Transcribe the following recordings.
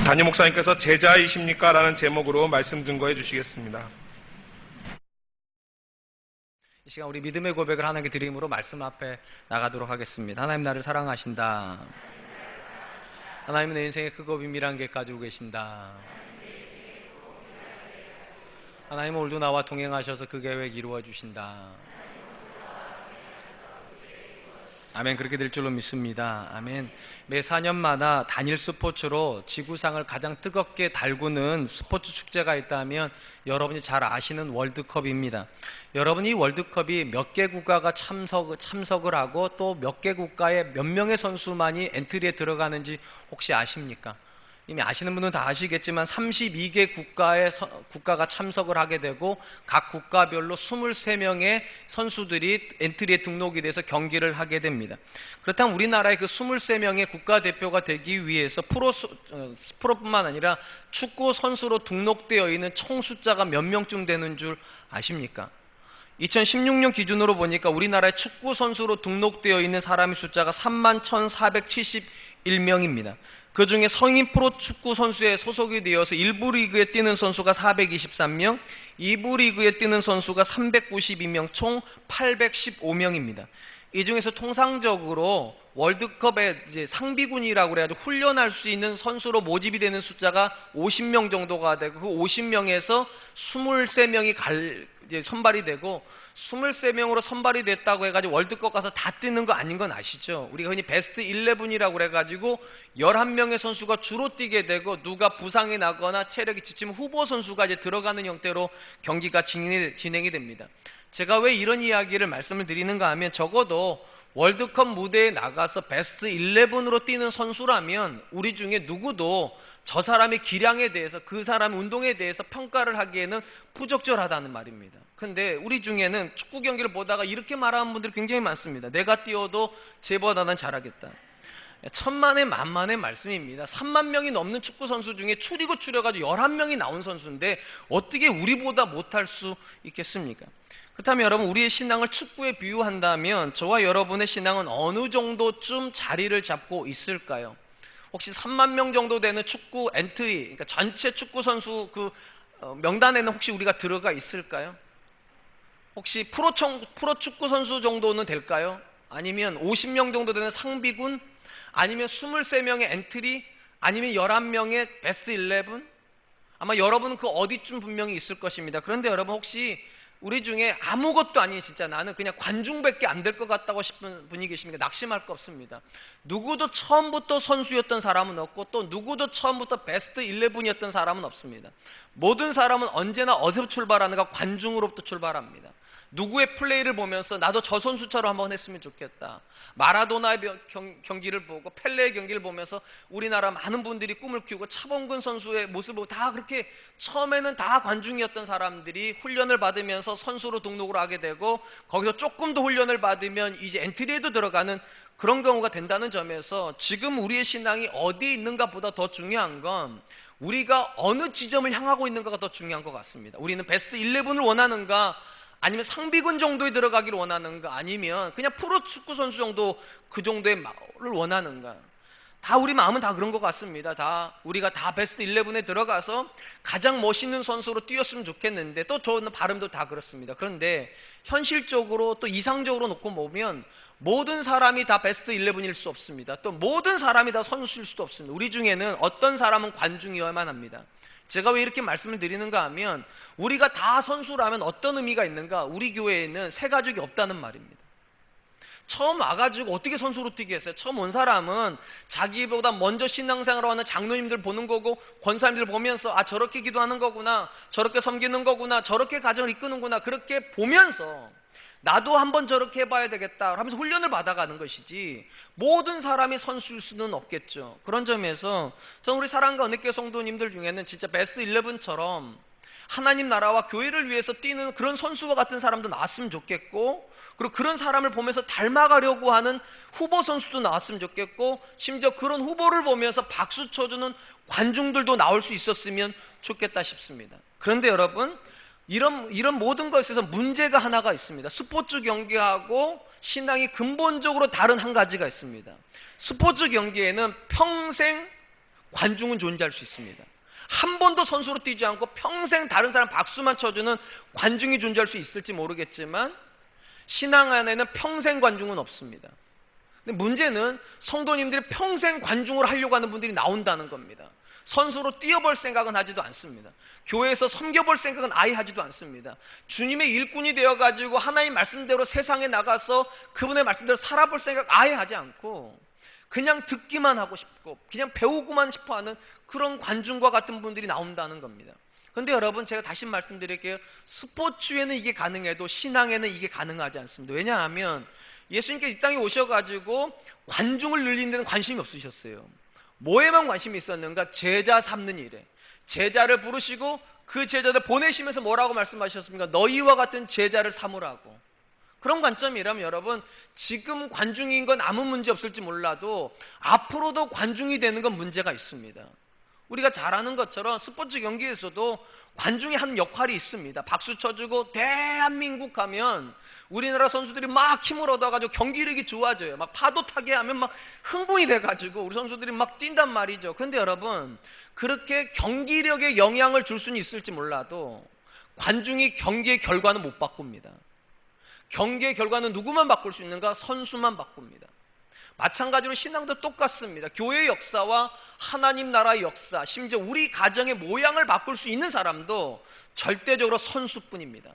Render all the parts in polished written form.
담임 목사님께서 제자이십니까? 라는 제목으로 말씀 증거해 주시겠습니다. 이 시간 우리 믿음의 고백을 하나님께 드림으로 말씀 앞에 나가도록 하겠습니다. 하나님 나를 사랑하신다. 하나님은 내 인생에 크고 비밀한 계획 가지고 계신다. 하나님은 오늘도 나와 동행하셔서 그 계획 이루어 주신다. 아멘. 그렇게 될 줄로 믿습니다. 아멘. 매 4년마다 단일 스포츠로 지구상을 가장 뜨겁게 달구는 스포츠 축제가 있다면 여러분이 잘 아시는 월드컵입니다. 여러분이 월드컵이 몇 개 국가가 참석을 하고 또 몇 개 국가의 몇 명의 선수만이 엔트리에 들어가는지 혹시 아십니까? 이미 아시는 분은 다 아시겠지만 32개 국가가 참석을 하게 되고 각 국가별로 23명의 선수들이 엔트리에 등록이 돼서 경기를 하게 됩니다. 그렇다면 우리나라의 그 23명의 국가대표가 되기 위해서 프로뿐만 아니라 축구 선수로 등록되어 있는 총 숫자가 몇 명쯤 되는 줄 아십니까? 2016년 기준으로 보니까 우리나라의 축구 선수로 등록되어 있는 사람의 숫자가 31,471명입니다. 그 중에 성인 프로축구 선수에 소속이 되어서 1부 리그에 뛰는 선수가 423명, 2부 리그에 뛰는 선수가 392명, 총 815명입니다. 이 중에서 통상적으로 월드컵에 이제 상비군이라고 그래가지고 훈련할 수 있는 선수로 모집이 되는 숫자가 50명 정도가 되고 그 50명에서 23명이 이제 선발이 되고 23명으로 선발이 됐다고 해가지고 월드컵 가서 다 뛰는 거 아닌 건 아시죠? 우리가 흔히 베스트 11이라고 그래가지고 11명의 선수가 주로 뛰게 되고 누가 부상이 나거나 체력이 지치면 후보 선수가 이제 들어가는 형태로 경기가 진행이 됩니다. 제가 왜 이런 이야기를 말씀을 드리는가 하면 적어도 월드컵 무대에 나가서 베스트 11으로 뛰는 선수라면 우리 중에 누구도 저 사람의 기량에 대해서 그 사람의 운동에 대해서 평가를 하기에는 부적절하다는 말입니다. 근데 우리 중에는 축구 경기를 보다가 이렇게 말하는 분들이 굉장히 많습니다. 내가 뛰어도 쟤보다는 잘하겠다. 천만의 만만의 말씀입니다. 3만 명이 넘는 축구 선수 중에 추려가지고 11명이 나온 선수인데 어떻게 우리보다 못할 수 있겠습니까? 그렇다면 여러분, 우리의 신앙을 축구에 비유한다면 저와 여러분의 신앙은 어느 정도쯤 자리를 잡고 있을까요? 혹시 3만 명 정도 되는 축구 엔트리, 그러니까 전체 축구 선수 그 명단에는 혹시 우리가 들어가 있을까요? 혹시 프로 축구 선수 정도는 될까요? 아니면 50명 정도 되는 상비군? 아니면 23명의 엔트리? 아니면 11명의 베스트 11? 아마 여러분은 그 어디쯤 분명히 있을 것입니다. 그런데 여러분, 혹시 우리 중에 아무것도 아닌, 진짜 나는 그냥 관중밖에 안 될 것 같다고 싶은 분이 계십니까? 낙심할 거 없습니다. 누구도 처음부터 선수였던 사람은 없고 또 누구도 처음부터 베스트 11이었던 사람은 없습니다. 모든 사람은 언제나 어디서 출발하는가? 관중으로부터 출발합니다. 누구의 플레이를 보면서 나도 저 선수처럼 한번 했으면 좋겠다. 마라도나의 경기를 보고 펠레의 경기를 보면서 우리나라 많은 분들이 꿈을 키우고 차범근 선수의 모습을 보고 다 그렇게 처음에는 다 관중이었던 사람들이 훈련을 받으면서 선수로 등록을 하게 되고 거기서 조금 더 훈련을 받으면 이제 엔트리에도 들어가는 그런 경우가 된다는 점에서 지금 우리의 신앙이 어디에 있는가 보다 더 중요한 건 우리가 어느 지점을 향하고 있는가가 더 중요한 것 같습니다. 우리는 베스트 11을 원하는가, 아니면 상비군 정도에 들어가기를 원하는가, 아니면 그냥 프로 축구 선수 정도 그 정도의 마을을 원하는가. 다 우리 마음은 다 그런 것 같습니다. 다 우리가 다 베스트 11에 들어가서 가장 멋있는 선수로 뛰었으면 좋겠는데, 또 저는 발음도 다 그렇습니다. 그런데 현실적으로 또 이상적으로 놓고 보면 모든 사람이 다 베스트 11일 수 없습니다. 또 모든 사람이 다 선수일 수도 없습니다. 우리 중에는 어떤 사람은 관중이어야만 합니다. 제가 왜 이렇게 말씀을 드리는가 하면 우리가 다 선수라면 어떤 의미가 있는가? 우리 교회에는 새 가족이 없다는 말입니다. 처음 와가지고 어떻게 선수로 뛰게 했어요? 처음 온 사람은 자기보다 먼저 신앙생활을 하는 장로님들 보는 거고 권사님들 보면서 아, 저렇게 기도하는 거구나, 저렇게 섬기는 거구나, 저렇게 가정을 이끄는구나, 그렇게 보면서 나도 한번 저렇게 해봐야 되겠다 하면서 훈련을 받아가는 것이지 모든 사람이 선수일 수는 없겠죠. 그런 점에서 저는 우리 사랑과 은혜교회 성도님들 중에는 진짜 베스트 11처럼 하나님 나라와 교회를 위해서 뛰는 그런 선수와 같은 사람도 나왔으면 좋겠고, 그리고 그런 사람을 보면서 닮아가려고 하는 후보 선수도 나왔으면 좋겠고, 심지어 그런 후보를 보면서 박수 쳐주는 관중들도 나올 수 있었으면 좋겠다 싶습니다. 그런데 여러분, 이런 모든 것에서 문제가 하나가 있습니다. 스포츠 경기하고 신앙이 근본적으로 다른 한 가지가 있습니다. 스포츠 경기에는 평생 관중은 존재할 수 있습니다. 한 번도 선수로 뛰지 않고 평생 다른 사람 박수만 쳐주는 관중이 존재할 수 있을지 모르겠지만 신앙 안에는 평생 관중은 없습니다. 근데 문제는 성도님들이 평생 관중으로 하려고 하는 분들이 나온다는 겁니다. 선수로 뛰어볼 생각은 하지도 않습니다. 교회에서 섬겨볼 생각은 아예 하지도 않습니다. 주님의 일꾼이 되어가지고 하나님 말씀대로 세상에 나가서 그분의 말씀대로 살아볼 생각 아예 하지 않고 그냥 듣기만 하고 싶고 그냥 배우고만 싶어하는 그런 관중과 같은 분들이 나온다는 겁니다. 그런데 여러분, 제가 다시 말씀드릴게요. 스포츠에는 이게 가능해도 신앙에는 이게 가능하지 않습니다. 왜냐하면 예수님께 이 땅에 오셔가지고 관중을 늘리는 데는 관심이 없으셨어요. 뭐에만 관심이 있었는가? 제자 삼는 일에. 제자를 부르시고 그 제자들 보내시면서 뭐라고 말씀하셨습니까? 너희와 같은 제자를 삼으라고. 그런 관점이라면 여러분, 지금 관중인 건 아무 문제 없을지 몰라도 앞으로도 관중이 되는 건 문제가 있습니다. 우리가 잘 아는 것처럼 스포츠 경기에서도 관중이 하는 역할이 있습니다. 박수 쳐주고 대한민국 하면 우리나라 선수들이 막 힘을 얻어가지고 경기력이 좋아져요. 막 파도 타게 하면 막 흥분이 돼가지고 우리 선수들이 막 뛴단 말이죠. 근데 여러분, 그렇게 경기력에 영향을 줄 수는 있을지 몰라도 관중이 경기의 결과는 못 바꿉니다. 경기의 결과는 누구만 바꿀 수 있는가? 선수만 바꿉니다. 마찬가지로 신앙도 똑같습니다. 교회의 역사와 하나님 나라의 역사, 심지어 우리 가정의 모양을 바꿀 수 있는 사람도 절대적으로 선수뿐입니다.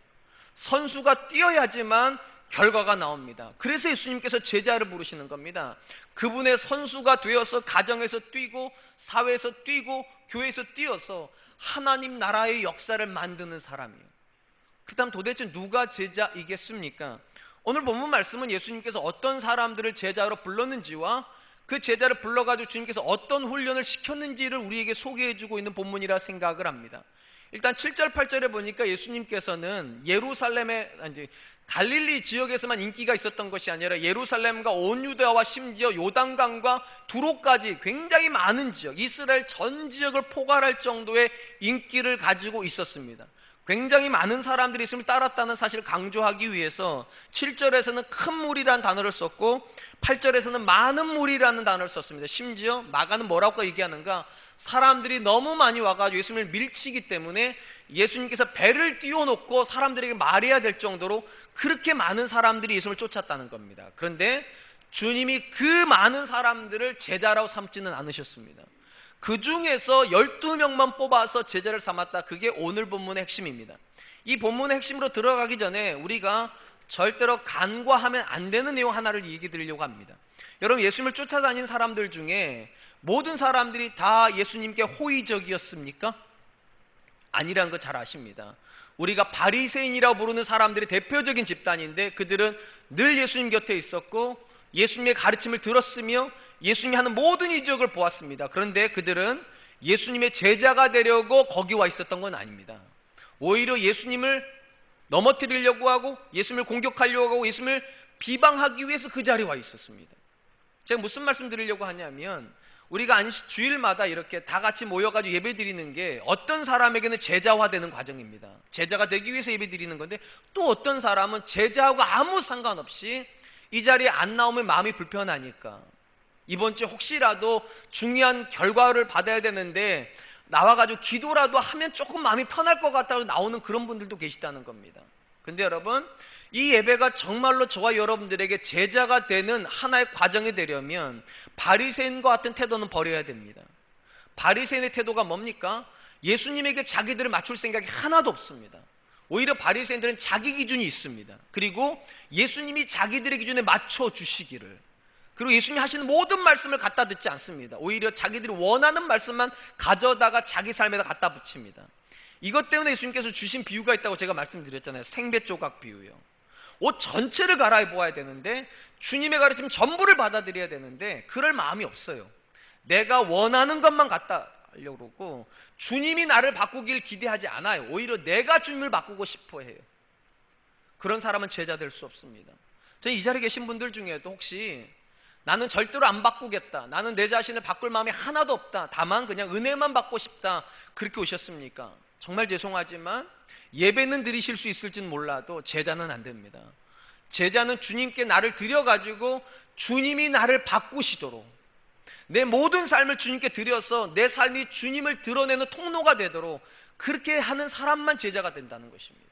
선수가 뛰어야지만 결과가 나옵니다. 그래서 예수님께서 제자를 부르시는 겁니다. 그분의 선수가 되어서 가정에서 뛰고 사회에서 뛰고 교회에서 뛰어서 하나님 나라의 역사를 만드는 사람이에요. 그 다음 도대체 누가 제자이겠습니까? 오늘 본문 말씀은 예수님께서 어떤 사람들을 제자로 불렀는지와 그 제자를 불러가지고 주님께서 어떤 훈련을 시켰는지를 우리에게 소개해주고 있는 본문이라 생각을 합니다. 일단 7절 8절에 보니까 예수님께서는 예루살렘에 갈릴리 지역에서만 인기가 있었던 것이 아니라 예루살렘과 온 유다와 심지어 요단강과 두로까지 굉장히 많은 지역, 이스라엘 전 지역을 포괄할 정도의 인기를 가지고 있었습니다. 굉장히 많은 사람들이 예수님을 따랐다는 사실을 강조하기 위해서 7절에서는 큰 무리라는 단어를 썼고 8절에서는 많은 무리라는 단어를 썼습니다. 심지어 마가는 뭐라고 얘기하는가? 사람들이 너무 많이 와가지고 예수님을 밀치기 때문에 예수님께서 배를 띄워놓고 사람들에게 말해야 될 정도로 그렇게 많은 사람들이 예수님을 쫓았다는 겁니다. 그런데 주님이 그 많은 사람들을 제자라고 삼지는 않으셨습니다. 그 중에서 12명만 뽑아서 제자를 삼았다. 그게 오늘 본문의 핵심입니다. 이 본문의 핵심으로 들어가기 전에 우리가 절대로 간과하면 안 되는 내용 하나를 얘기 드리려고 합니다. 여러분, 예수님을 쫓아다닌 사람들 중에 모든 사람들이 다 예수님께 호의적이었습니까? 아니라는 거 잘 아십니다. 우리가 바리새인이라고 부르는 사람들이 대표적인 집단인데 그들은 늘 예수님 곁에 있었고 예수님의 가르침을 들었으며 예수님이 하는 모든 이적을 보았습니다. 그런데 그들은 예수님의 제자가 되려고 거기 와 있었던 건 아닙니다. 오히려 예수님을 넘어뜨리려고 하고 예수님을 공격하려고 하고 예수님을 비방하기 위해서 그 자리에 와 있었습니다. 제가 무슨 말씀 드리려고 하냐면 우리가 주일마다 이렇게 다 같이 모여가지고 예배 드리는 게 어떤 사람에게는 제자화되는 과정입니다. 제자가 되기 위해서 예배 드리는 건데 또 어떤 사람은 제자하고 아무 상관없이 이 자리에 안 나오면 마음이 불편하니까 이번 주에 혹시라도 중요한 결과를 받아야 되는데 나와가지고 기도라도 하면 조금 마음이 편할 것 같아서 나오는 그런 분들도 계시다는 겁니다. 근데 여러분, 이 예배가 정말로 저와 여러분들에게 제자가 되는 하나의 과정이 되려면 바리새인과 같은 태도는 버려야 됩니다. 바리새인의 태도가 뭡니까? 예수님에게 자기들을 맞출 생각이 하나도 없습니다. 오히려 바리새인들은 자기 기준이 있습니다. 그리고 예수님이 자기들의 기준에 맞춰 주시기를, 그리고 예수님이 하시는 모든 말씀을 갖다 듣지 않습니다. 오히려 자기들이 원하는 말씀만 가져다가 자기 삶에다 갖다 붙입니다. 이것 때문에 예수님께서 주신 비유가 있다고 제가 말씀드렸잖아요. 생배 조각 비유요. 옷 전체를 갈아입어야 되는데 주님의 가르침 전부를 받아들여야 되는데 그럴 마음이 없어요. 내가 원하는 것만 갖다 하려고 그러고 주님이 나를 바꾸길 기대하지 않아요. 오히려 내가 주님을 바꾸고 싶어 해요. 그런 사람은 제자 될 수 없습니다. 저는 이 자리에 계신 분들 중에도 혹시 나는 절대로 안 바꾸겠다, 나는 내 자신을 바꿀 마음이 하나도 없다, 다만 그냥 은혜만 받고 싶다, 그렇게 오셨습니까? 정말 죄송하지만 예배는 드리실 수 있을지는 몰라도 제자는 안 됩니다. 제자는 주님께 나를 드려가지고 주님이 나를 바꾸시도록, 내 모든 삶을 주님께 드려서 내 삶이 주님을 드러내는 통로가 되도록 그렇게 하는 사람만 제자가 된다는 것입니다.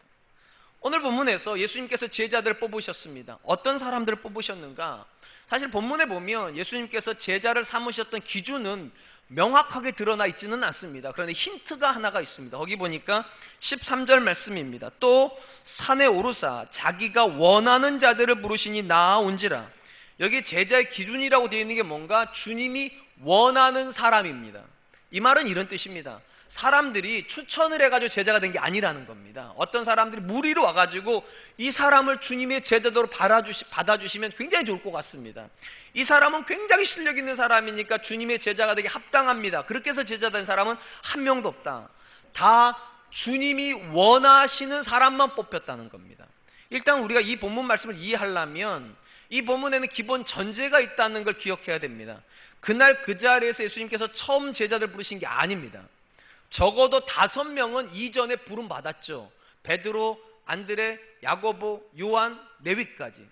오늘 본문에서 예수님께서 제자들을 뽑으셨습니다. 어떤 사람들을 뽑으셨는가? 사실 본문에 보면 예수님께서 제자를 삼으셨던 기준은 명확하게 드러나 있지는 않습니다. 그런데 힌트가 하나가 있습니다. 거기 보니까 13절 말씀입니다. 또 산에 오르사 자기가 원하는 자들을 부르시니 나아온지라. 여기 제자의 기준이라고 되어 있는 게 뭔가 주님이 원하는 사람입니다. 이 말은 이런 뜻입니다. 사람들이 추천을 해가지고 제자가 된 게 아니라는 겁니다. 어떤 사람들이 무리로 와가지고 이 사람을 주님의 제자도로 받아주시면 굉장히 좋을 것 같습니다. 이 사람은 굉장히 실력 있는 사람이니까 주님의 제자가 되기 합당합니다. 그렇게 해서 제자 된 사람은 한 명도 없다. 다 주님이 원하시는 사람만 뽑혔다는 겁니다. 일단 우리가 이 본문 말씀을 이해하려면 이 본문에는 기본 전제가 있다는 걸 기억해야 됩니다. 그날 그 자리에서 예수님께서 처음 제자들 부르신 게 아닙니다. 적어도 5명은 이전에 부름 받았죠. 베드로, 안드레, 야고보, 요한, 레위까지.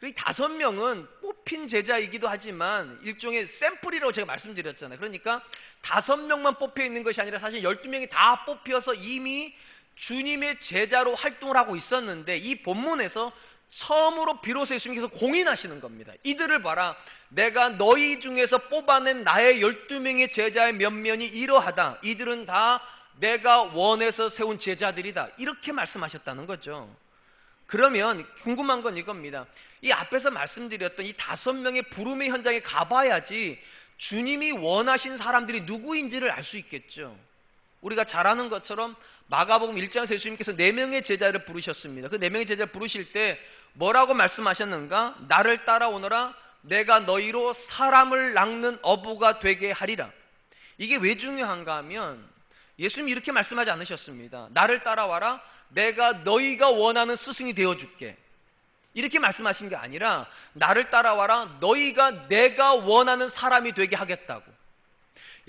이 5명은 뽑힌 제자이기도 하지만 일종의 샘플이라고 제가 말씀드렸잖아요. 그러니까 5명만 뽑혀 있는 것이 아니라 사실 12명이 다 뽑혀서 이미 주님의 제자로 활동을 하고 있었는데 이 본문에서 처음으로 비로소 예수님께서 공인하시는 겁니다. 이들을 봐라. 내가 너희 중에서 뽑아낸 나의 12명의 제자의 면면이 이러하다. 이들은 다 내가 원해서 세운 제자들이다. 이렇게 말씀하셨다는 거죠. 그러면 궁금한 건 이겁니다. 이 앞에서 말씀드렸던 이 5명의 부름의 현장에 가봐야지 주님이 원하신 사람들이 누구인지를 알 수 있겠죠. 우리가 잘 아는 것처럼 마가복음 1장에서 예수님께서 4명의 제자를 부르셨습니다. 그 4명의 제자를 부르실 때 뭐라고 말씀하셨는가? 나를 따라오너라. 내가 너희로 사람을 낚는 어부가 되게 하리라. 이게 왜 중요한가 하면 예수님이 이렇게 말씀하지 않으셨습니다. 나를 따라와라. 내가 너희가 원하는 스승이 되어줄게. 이렇게 말씀하신 게 아니라 나를 따라와라. 너희가 내가 원하는 사람이 되게 하겠다고.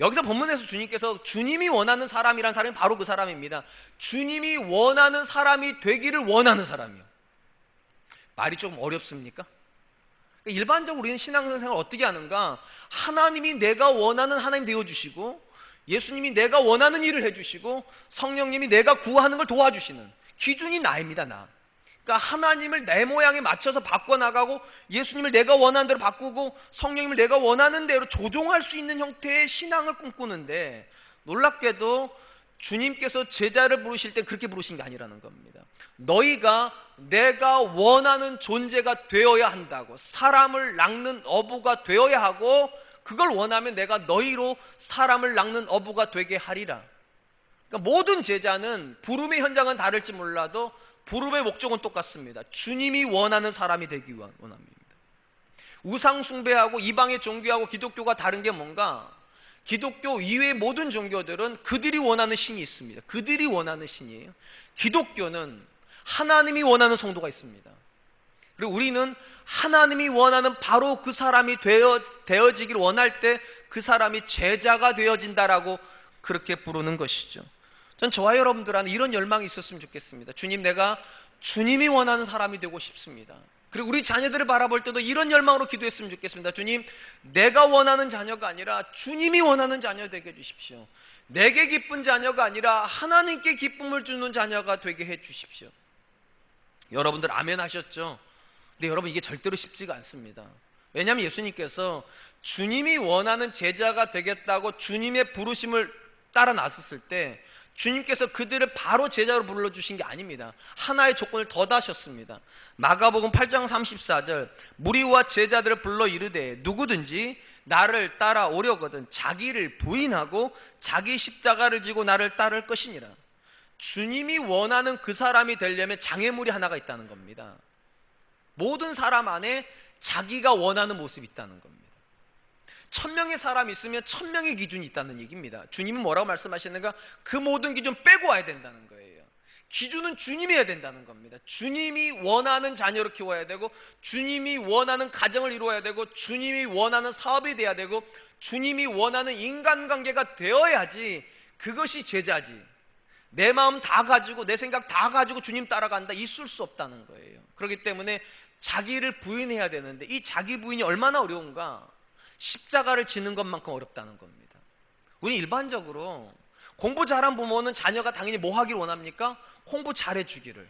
여기서 본문에서 주님께서 주님이 원하는 사람이란 사람이 바로 그 사람입니다. 주님이 원하는 사람이 되기를 원하는 사람이요. 말이 좀 어렵습니까? 일반적으로 우리는 신앙생활을 어떻게 하는가? 하나님이 내가 원하는 하나님 되어주시고 예수님이 내가 원하는 일을 해주시고 성령님이 내가 구하는 걸 도와주시는 기준이 나입니다. 나. 그러니까 하나님을 내 모양에 맞춰서 바꿔나가고 예수님을 내가 원하는 대로 바꾸고 성령님을 내가 원하는 대로 조종할 수 있는 형태의 신앙을 꿈꾸는데 놀랍게도 주님께서 제자를 부르실 때 그렇게 부르신 게 아니라는 겁니다. 너희가 내가 원하는 존재가 되어야 한다고, 사람을 낚는 어부가 되어야 하고 그걸 원하면 내가 너희로 사람을 낚는 어부가 되게 하리라. 그러니까 모든 제자는 부름의 현장은 다를지 몰라도 부름의 목적은 똑같습니다. 주님이 원하는 사람이 되기 원합니다. 우상 숭배하고 이방의 종교하고 기독교가 다른 게 뭔가? 기독교 이외의 모든 종교들은 그들이 원하는 신이 있습니다. 그들이 원하는 신이에요. 기독교는 하나님이 원하는 성도가 있습니다. 그리고 우리는 하나님이 원하는 바로 그 사람이 되어지길 원할 때 그 사람이 제자가 되어진다라고 그렇게 부르는 것이죠. 전 저와 여러분들한테 이런 열망이 있었으면 좋겠습니다. 주님, 내가 주님이 원하는 사람이 되고 싶습니다. 그리고 우리 자녀들을 바라볼 때도 이런 열망으로 기도했으면 좋겠습니다. 주님, 내가 원하는 자녀가 아니라 주님이 원하는 자녀 되게 해주십시오. 내게 기쁜 자녀가 아니라 하나님께 기쁨을 주는 자녀가 되게 해주십시오. 여러분들 아멘 하셨죠? 근데 여러분 이게 절대로 쉽지가 않습니다. 왜냐하면 예수님께서 주님이 원하는 제자가 되겠다고 주님의 부르심을 따라 나섰을 때 주님께서 그들을 바로 제자로 불러주신 게 아닙니다. 하나의 조건을 더 다셨습니다. 마가복음 8장 34절 무리와 제자들을 불러 이르되 누구든지 나를 따라오려거든 자기를 부인하고 자기 십자가를 지고 나를 따를 것이니라. 주님이 원하는 그 사람이 되려면 장애물이 하나가 있다는 겁니다. 모든 사람 안에 자기가 원하는 모습이 있다는 겁니다. 1000명의 사람이 있으면 1000명의 기준이 있다는 얘기입니다. 주님은 뭐라고 말씀하시는가? 그 모든 기준 빼고 와야 된다는 거예요. 기준은 주님이 해야 된다는 겁니다. 주님이 원하는 자녀를 키워야 되고 주님이 원하는 가정을 이루어야 되고 주님이 원하는 사업이 돼야 되고 주님이 원하는 인간관계가 되어야지 그것이 제자지. 내 마음 다 가지고 내 생각 다 가지고 주님 따라간다, 있을 수 없다는 거예요. 그렇기 때문에 자기를 부인해야 되는데 이 자기 부인이 얼마나 어려운가? 십자가를 지는 것만큼 어렵다는 겁니다. 우리 일반적으로 공부 잘한 부모는 자녀가 당연히 뭐 하길 원합니까? 공부 잘해주기를.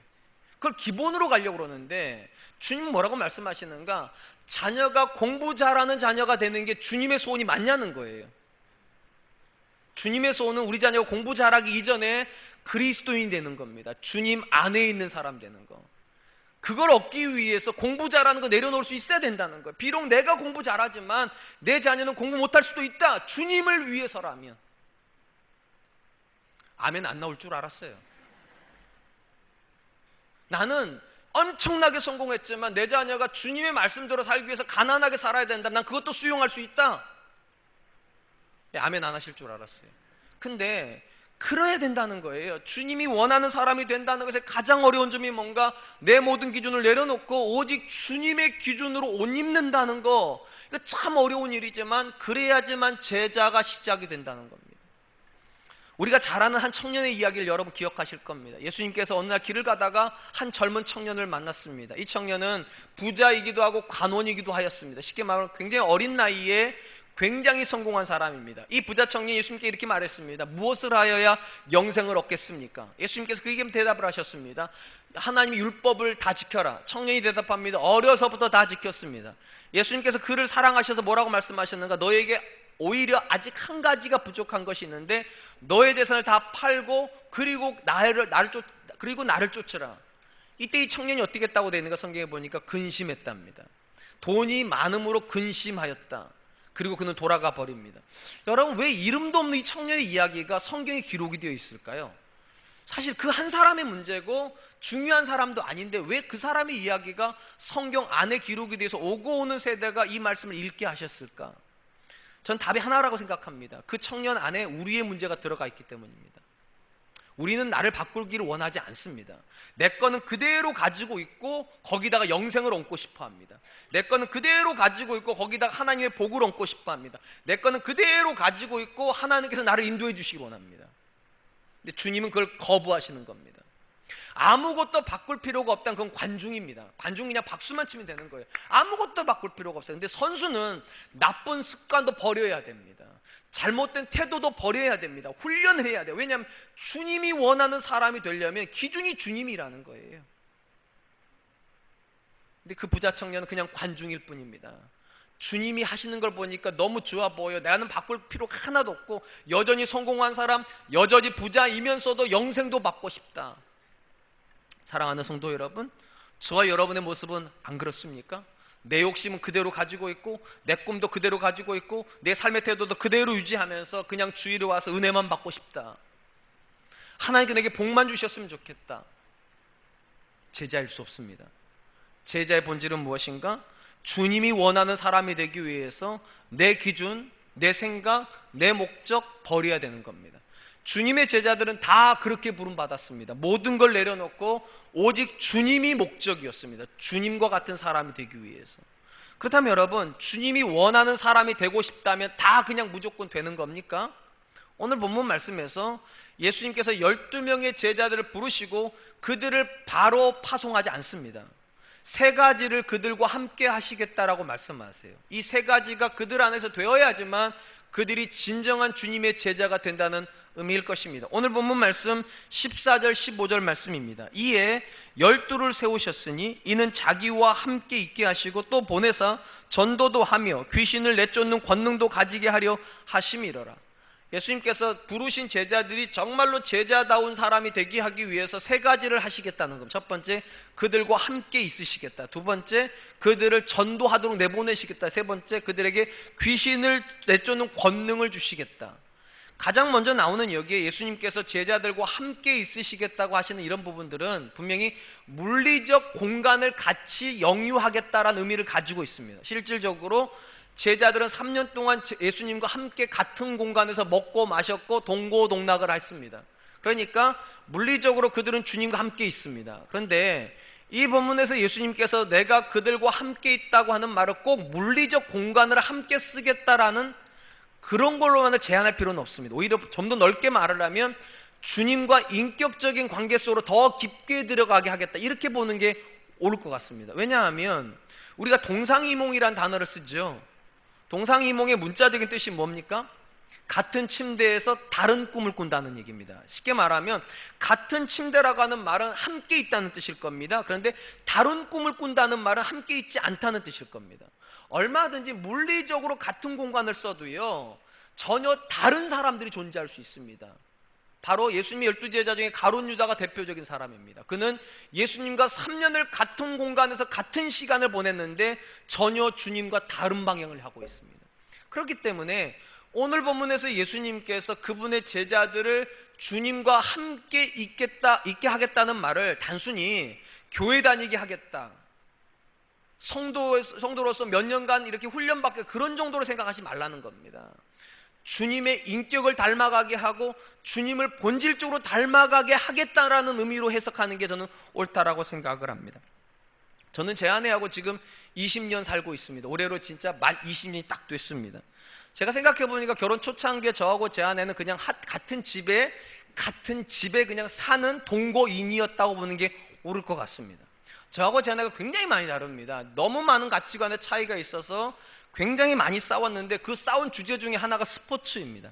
그걸 기본으로 가려고 그러는데 주님은 뭐라고 말씀하시는가? 자녀가 공부 잘하는 자녀가 되는 게 주님의 소원이 맞냐는 거예요. 주님의 소원은 우리 자녀가 공부 잘하기 이전에 그리스도인 되는 겁니다. 주님 안에 있는 사람 되는 거. 그걸 얻기 위해서 공부 잘하는 거 내려놓을 수 있어야 된다는 거예요. 비록 내가 공부 잘하지만 내 자녀는 공부 못할 수도 있다. 주님을 위해서라면. 아멘 안 나올 줄 알았어요. 나는 엄청나게 성공했지만 내 자녀가 주님의 말씀대로 살기 위해서 가난하게 살아야 된다. 난 그것도 수용할 수 있다. 아멘 안 하실 줄 알았어요. 근데 그래야 된다는 거예요. 주님이 원하는 사람이 된다는 것에 가장 어려운 점이 뭔가? 내 모든 기준을 내려놓고 오직 주님의 기준으로 옷 입는다는 거. 이거 참 어려운 일이지만 그래야지만 제자가 시작이 된다는 겁니다. 우리가 잘 아는 한 청년의 이야기를 여러분 기억하실 겁니다. 예수님께서 어느 날 길을 가다가 한 젊은 청년을 만났습니다. 이 청년은 부자이기도 하고 관원이기도 하였습니다. 쉽게 말하면 굉장히 어린 나이에 굉장히 성공한 사람입니다. 이 부자 청년이 예수님께 이렇게 말했습니다. 무엇을 하여야 영생을 얻겠습니까? 예수님께서 그에게 대답을 하셨습니다. 하나님의 율법을 다 지켜라. 청년이 대답합니다. 어려서부터 다 지켰습니다. 예수님께서 그를 사랑하셔서 뭐라고 말씀하셨는가? 너에게 오히려 아직 한 가지가 부족한 것이 있는데 너의 재산을 다 팔고 그리고 나를 쫓으라. 이때 이 청년이 어떻게 했다고 되어 있는가? 성경에 보니까 근심했답니다. 돈이 많음으로 근심하였다. 그리고 그는 돌아가 버립니다. 여러분, 왜 이름도 없는 이 청년의 이야기가 성경에 기록이 되어 있을까요? 사실 그 한 사람의 문제고 중요한 사람도 아닌데 왜 그 사람의 이야기가 성경 안에 기록이 돼서 오고 오는 세대가 이 말씀을 읽게 하셨을까? 전 답이 하나라고 생각합니다. 그 청년 안에 우리의 문제가 들어가 있기 때문입니다. 우리는 나를 바꾸기를 원하지 않습니다. 내 거는 그대로 가지고 있고 거기다가 영생을 얹고 싶어 합니다. 내 거는 그대로 가지고 있고 거기다가 하나님의 복을 얹고 싶어 합니다. 내 거는 그대로 가지고 있고 하나님께서 나를 인도해 주시기 원합니다. 근데 주님은 그걸 거부하시는 겁니다. 아무것도 바꿀 필요가 없다는 그건 관중입니다. 관중 그냥 박수만 치면 되는 거예요. 아무것도 바꿀 필요가 없어요. 근데 선수는 나쁜 습관도 버려야 됩니다. 잘못된 태도도 버려야 됩니다. 훈련을 해야 돼요. 왜냐하면 주님이 원하는 사람이 되려면 기준이 주님이라는 거예요. 근데 그 부자 청년은 그냥 관중일 뿐입니다. 주님이 하시는 걸 보니까 너무 좋아 보여. 나는 바꿀 필요가 하나도 없고 여전히 성공한 사람, 여전히 부자이면서도 영생도 받고 싶다. 사랑하는 성도 여러분, 저와 여러분의 모습은 안 그렇습니까? 내 욕심은 그대로 가지고 있고 내 꿈도 그대로 가지고 있고 내 삶의 태도도 그대로 유지하면서 그냥 주일에 와서 은혜만 받고 싶다. 하나님께 내게 복만 주셨으면 좋겠다. 제자일 수 없습니다. 제자의 본질은 무엇인가? 주님이 원하는 사람이 되기 위해서 내 기준, 내 생각, 내 목적 버려야 되는 겁니다. 주님의 제자들은 다 그렇게 부름받았습니다. 모든 걸 내려놓고 오직 주님이 목적이었습니다. 주님과 같은 사람이 되기 위해서. 그렇다면 여러분, 주님이 원하는 사람이 되고 싶다면 다 그냥 무조건 되는 겁니까? 오늘 본문 말씀에서 예수님께서 12명의 제자들을 부르시고 그들을 바로 파송하지 않습니다. 세 가지를 그들과 함께 하시겠다라고 말씀하세요. 이 세 가지가 그들 안에서 되어야지만 그들이 진정한 주님의 제자가 된다는 의미일 것입니다. 오늘 본문 말씀 14절 15절 말씀입니다. 이에 12를 세우셨으니 이는 자기와 함께 있게 하시고 또 보내사 전도도 하며 귀신을 내쫓는 권능도 가지게 하려 하심이로라. 예수님께서 부르신 제자들이 정말로 제자다운 사람이 되게 하기 위해서 세 가지를 하시겠다는 겁니다. 첫 번째, 그들과 함께 있으시겠다. 두 번째, 그들을 전도하도록 내보내시겠다. 세 번째, 그들에게 귀신을 내쫓는 권능을 주시겠다. 가장 먼저 나오는 여기에 예수님께서 제자들과 함께 있으시겠다고 하시는 이런 부분들은 분명히 물리적 공간을 같이 영유하겠다라는 의미를 가지고 있습니다. 실질적으로 제자들은 3년 동안 예수님과 함께 같은 공간에서 먹고 마셨고 동고동락을 했습니다. 그러니까 물리적으로 그들은 주님과 함께 있습니다. 그런데 이 본문에서 예수님께서 내가 그들과 함께 있다고 하는 말을 꼭 물리적 공간을 함께 쓰겠다라는 그런 걸로만 제한할 필요는 없습니다. 오히려 좀 더 넓게 말을 하면 주님과 인격적인 관계 속으로 더 깊게 들어가게 하겠다, 이렇게 보는 게 옳을 것 같습니다. 왜냐하면 우리가 동상이몽이란 단어를 쓰죠. 동상이몽의 문자적인 뜻이 뭡니까? 같은 침대에서 다른 꿈을 꾼다는 얘기입니다. 쉽게 말하면 같은 침대라고 하는 말은 함께 있다는 뜻일 겁니다. 그런데 다른 꿈을 꾼다는 말은 함께 있지 않다는 뜻일 겁니다. 얼마든지 물리적으로 같은 공간을 써도요, 전혀 다른 사람들이 존재할 수 있습니다. 바로 예수님의 12제자 중에 가룟 유다가 대표적인 사람입니다. 그는 예수님과 3년을 같은 공간에서 같은 시간을 보냈는데 전혀 주님과 다른 방향을 하고 있습니다. 그렇기 때문에 오늘 본문에서 예수님께서 그분의 제자들을 주님과 함께 있게 하겠다는 말을 단순히 교회 다니게 하겠다, 성도로서 몇 년간 이렇게 훈련받게, 그런 정도로 생각하지 말라는 겁니다. 주님의 인격을 닮아가게 하고 주님을 본질적으로 닮아가게 하겠다라는 의미로 해석하는 게 저는 옳다라고 생각을 합니다. 저는 제 아내하고 지금 20년 살고 있습니다. 올해로 진짜 만 20년이 딱 됐습니다. 제가 생각해 보니까 결혼 초창기에 저하고 제 아내는 그냥 같은 집에 그냥 사는 동거인이었다고 보는 게 옳을 것 같습니다. 저하고 제 아내가 굉장히 많이 다릅니다. 너무 많은 가치관의 차이가 있어서 굉장히 많이 싸웠는데 그 싸운 주제 중에 하나가 스포츠입니다.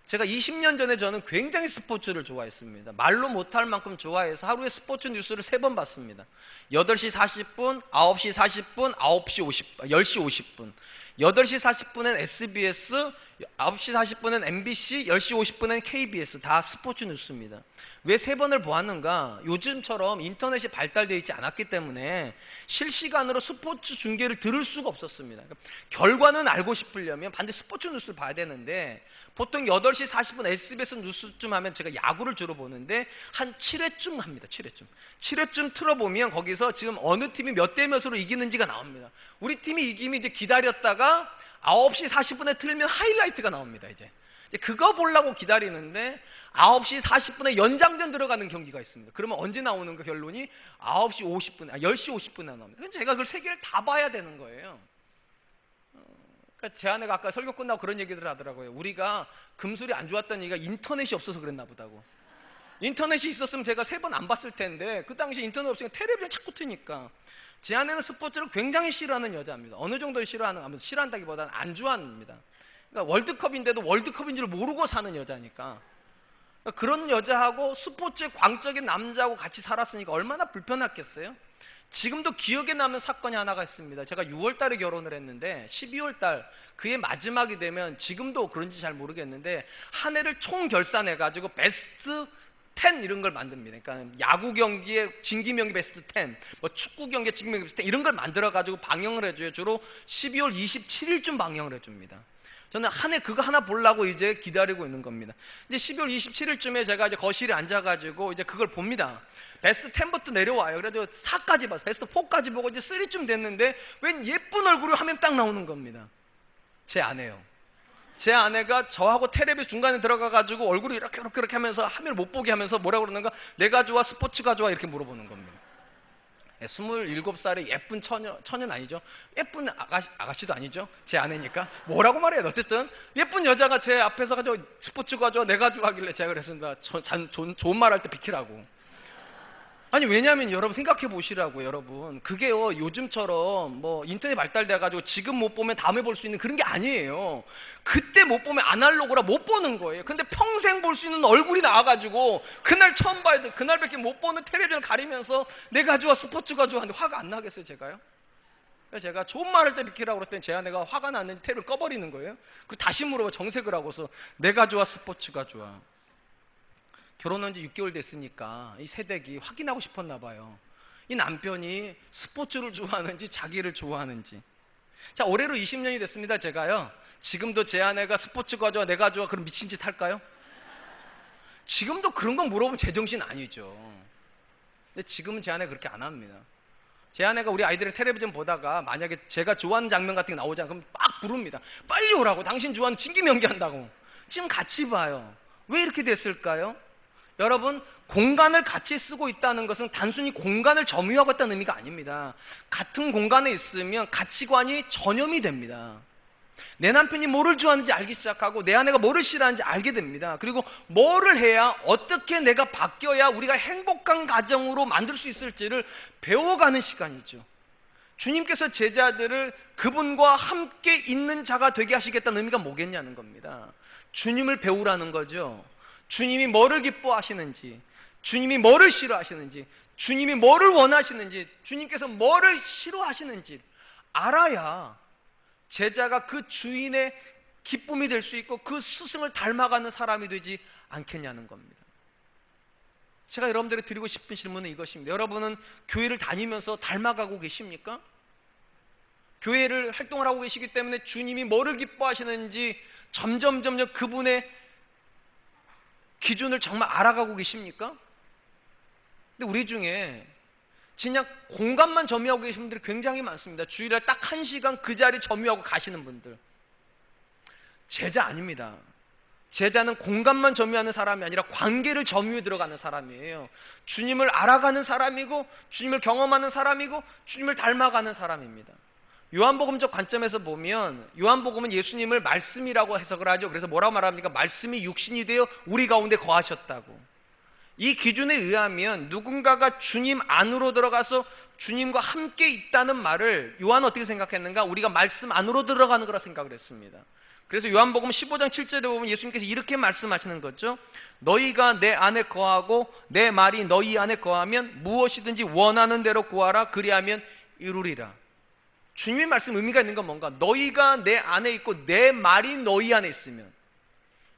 제가 20년 전에 저는 굉장히 스포츠를 좋아했습니다. 말로 못할 만큼 좋아해서 하루에 스포츠 뉴스를 3번 봤습니다. 8시 40분, 9시 40분, 10시 50분. 8시 40분엔 SBS, 9시 40분엔 MBC, 10시 50분엔 KBS, 다 스포츠 뉴스입니다. 왜 3번을 보았는가? 요즘처럼 인터넷이 발달되어 있지 않았기 때문에 실시간으로 스포츠 중계를 들을 수가 없었습니다. 결과는 알고 싶으려면 반드시 스포츠 뉴스를 봐야 되는데, 보통 8시 40분 SBS 뉴스쯤 하면, 제가 야구를 주로 보는데 한 7회쯤 합니다. 7회쯤 틀어보면 거기서 지금 어느 팀이 몇 대 몇으로 이기는지가 나옵니다. 우리 팀이 이기면 이제 기다렸다가 9시 40분에 틀면 하이라이트가 나옵니다. 이제 그거 보려고 기다리는데 9시 40분에 연장전 들어가는 경기가 있습니다. 그러면 언제 나오는 거 결론이 10시 50분에 나옵니다. 그래서 제가 그걸 3개를 다 봐야 되는 거예요. 그러니까 제 아내가 아까 설교 끝나고 그런 얘기를 하더라고요. 우리가 금술이 안 좋았던 얘기가 인터넷이 없어서 그랬나 보다고. 인터넷이 있었으면 제가 3번 안 봤을 텐데 그 당시 인터넷 없으니까 텔레비전 자꾸 트니까. 제 아내는 스포츠를 굉장히 싫어하는 여자입니다. 어느 정도를 싫어한다기보다는 안 좋아합니다. 그러니까 월드컵인데도 월드컵인 줄 모르고 사는 여자니까. 그러니까 그런 여자하고 스포츠의 광적인 남자하고 같이 살았으니까 얼마나 불편했겠어요? 지금도 기억에 남는 사건이 하나가 있습니다. 제가 6월 달에 결혼을 했는데 12월 달 그해 마지막이 되면, 지금도 그런지 잘 모르겠는데 한 해를 총 결산해 가지고 베스트 10 이런 걸 만듭니다. 그러니까 야구 경기에 진기명기 베스트 10, 뭐 축구 경기에 진기명기 베스트 10 이런 걸 만들어 가지고 방영을 해줘요. 주로 12월 27일쯤 방영을 해줍니다. 저는 한 해 그거 하나 보려고 이제 기다리고 있는 겁니다. 이제 12월 27일쯤에 제가 이제 거실에 앉아가지고 이제 그걸 봅니다. 베스트 10부터 내려와요. 그래서 4까지 봐서 베스트 4까지 보고 이제 3쯤 됐는데 웬 예쁜 얼굴이 화면 딱 나오는 겁니다. 제 아내요. 제 아내가 저하고 텔레비 중간에 들어가가지고 얼굴이 이렇게 하면서 화면을 못 보게 하면서 뭐라고 그러는가? 내가 좋아, 스포츠가 좋아, 이렇게 물어보는 겁니다. 27살의 예쁜 처녀는 아니죠. 예쁜 아가씨도 아니죠. 제 아내니까. 뭐라고 말해요. 어쨌든 예쁜 여자가 제 앞에서 가지고 스포츠가 좋아, 내가 좋아하길래 제가 그랬습니다. 좋은 말 할 때 비키라고. 아니, 왜냐하면 여러분 생각해 보시라고. 여러분 그게요, 요즘처럼 뭐 인터넷 발달돼 가지고 지금 못 보면 다음에 볼 수 있는 그런 게 아니에요. 그때 못 보면 아날로그라 못 보는 거예요. 근데 평생 볼 수 있는 얼굴이 나와가지고 그날 처음 봐야 돼. 그날밖에 못 보는 텔레비전을 가리면서 내가 좋아, 스포츠가 좋아 하는데 화가 안 나겠어요, 제가요? 그래서 제가 좋은 말 할 때 비키라고 그랬더니 제 아내가 화가 났는지 텔레비를 꺼버리는 거예요. 그 다시 물어봐, 정색을 하고서. 내가 좋아, 스포츠가 좋아. 결혼한 지 6개월 됐으니까 이 새댁이 확인하고 싶었나 봐요. 이 남편이 스포츠를 좋아하는지 자기를 좋아하는지. 자, 올해로 20년이 됐습니다. 제가요, 지금도 제 아내가 스포츠가 좋아, 내가 좋아, 그럼 미친 짓 할까요? 지금도 그런 거 물어보면 제정신 아니죠. 근데 지금은 제 아내가 그렇게 안 합니다. 제 아내가 우리 아이들의 텔레비전 보다가 만약에 제가 좋아하는 장면 같은 게 나오잖아요. 그럼 막 부릅니다. 빨리 오라고, 당신 좋아하는 진기명기 한다고. 지금 같이 봐요. 왜 이렇게 됐을까요? 여러분, 공간을 같이 쓰고 있다는 것은 단순히 공간을 점유하고 있다는 의미가 아닙니다. 같은 공간에 있으면 가치관이 전염이 됩니다. 내 남편이 뭐를 좋아하는지 알기 시작하고 내 아내가 뭐를 싫어하는지 알게 됩니다. 그리고 뭐를 해야, 어떻게 내가 바뀌어야 우리가 행복한 가정으로 만들 수 있을지를 배워가는 시간이죠. 주님께서 제자들을 그분과 함께 있는 자가 되게 하시겠다는 의미가 뭐겠냐는 겁니다. 주님을 배우라는 거죠. 주님이 뭐를 기뻐하시는지, 주님이 뭐를 싫어하시는지, 주님이 뭐를 원하시는지, 주님께서 뭐를 싫어하시는지 알아야 제자가 그 주인의 기쁨이 될 수 있고 그 스승을 닮아가는 사람이 되지 않겠냐는 겁니다. 제가 여러분들에게 드리고 싶은 질문은 이것입니다. 여러분은 교회를 다니면서 닮아가고 계십니까? 교회를 활동을 하고 계시기 때문에 주님이 뭐를 기뻐하시는지 점점 그분의 기준을 정말 알아가고 계십니까? 근데 우리 중에 그냥 공간만 점유하고 계신 분들이 굉장히 많습니다. 주일날 딱 1시간 그 자리 점유하고 가시는 분들. 제자 아닙니다. 제자는 공간만 점유하는 사람이 아니라 관계를 점유해 들어가는 사람이에요. 주님을 알아가는 사람이고, 주님을 경험하는 사람이고, 주님을 닮아가는 사람입니다. 요한복음적 관점에서 보면 요한복음은 예수님을 말씀이라고 해석을 하죠. 그래서 뭐라고 말합니까? 말씀이 육신이 되어 우리 가운데 거하셨다고. 이 기준에 의하면 누군가가 주님 안으로 들어가서 주님과 함께 있다는 말을 요한은 어떻게 생각했는가? 우리가 말씀 안으로 들어가는 거라 생각을 했습니다. 그래서 요한복음 15장 7절에 보면 예수님께서 이렇게 말씀하시는 거죠. 너희가 내 안에 거하고 내 말이 너희 안에 거하면 무엇이든지 원하는 대로 구하라. 그리하면 이루리라. 주님의 말씀 의미가 있는 건 뭔가? 너희가 내 안에 있고 내 말이 너희 안에 있으면,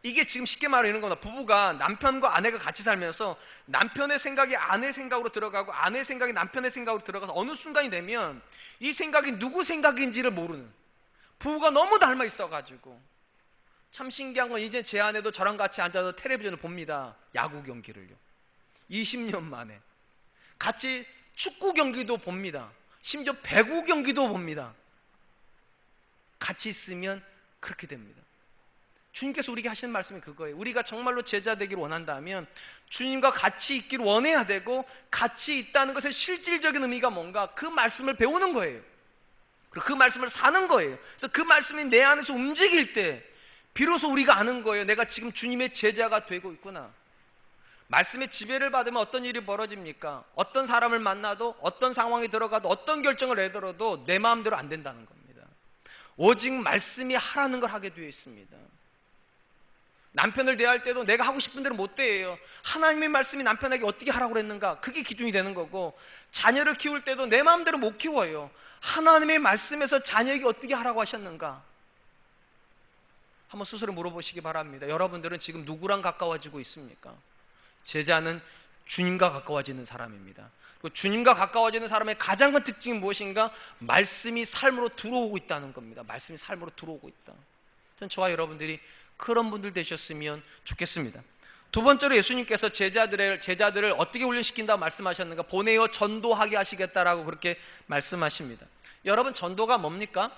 이게 지금 쉽게 말하는 겁니다. 부부가 남편과 아내가 같이 살면서 남편의 생각이 아내 생각으로 들어가고 아내 생각이 남편의 생각으로 들어가서 어느 순간이 되면 이 생각이 누구 생각인지를 모르는, 부부가 너무 닮아 있어가지고. 참 신기한 건 이제 제 아내도 저랑 같이 앉아서 텔레비전을 봅니다. 야구 경기를요. 20년 만에 같이 축구 경기도 봅니다. 심지어 배구 경기도 봅니다. 같이 있으면 그렇게 됩니다. 주님께서 우리에게 하시는 말씀이 그거예요. 우리가 정말로 제자 되기를 원한다면 주님과 같이 있기를 원해야 되고, 같이 있다는 것의 실질적인 의미가 뭔가, 그 말씀을 배우는 거예요. 그리고 그 말씀을 사는 거예요. 그래서 그 말씀이 내 안에서 움직일 때 비로소 우리가 아는 거예요. 내가 지금 주님의 제자가 되고 있구나. 말씀의 지배를 받으면 어떤 일이 벌어집니까? 어떤 사람을 만나도, 어떤 상황에 들어가도, 어떤 결정을 내더라도 내 마음대로 안 된다는 겁니다. 오직 말씀이 하라는 걸 하게 되어 있습니다. 남편을 대할 때도 내가 하고 싶은 대로 못 대해요. 하나님의 말씀이 남편에게 어떻게 하라고 그랬는가, 그게 기준이 되는 거고, 자녀를 키울 때도 내 마음대로 못 키워요. 하나님의 말씀에서 자녀에게 어떻게 하라고 하셨는가 한번 스스로 물어보시기 바랍니다. 여러분들은 지금 누구랑 가까워지고 있습니까? 제자는 주님과 가까워지는 사람입니다. 그리고 주님과 가까워지는 사람의 가장 큰 특징이 무엇인가? 말씀이 삶으로 들어오고 있다는 겁니다. 말씀이 삶으로 들어오고 있다. 전 저와 여러분들이 그런 분들 되셨으면 좋겠습니다. 두 번째로 예수님께서 제자들을 어떻게 훈련시킨다 말씀하셨는가? 보내어 전도하게 하시겠다라고 그렇게 말씀하십니다. 여러분, 전도가 뭡니까?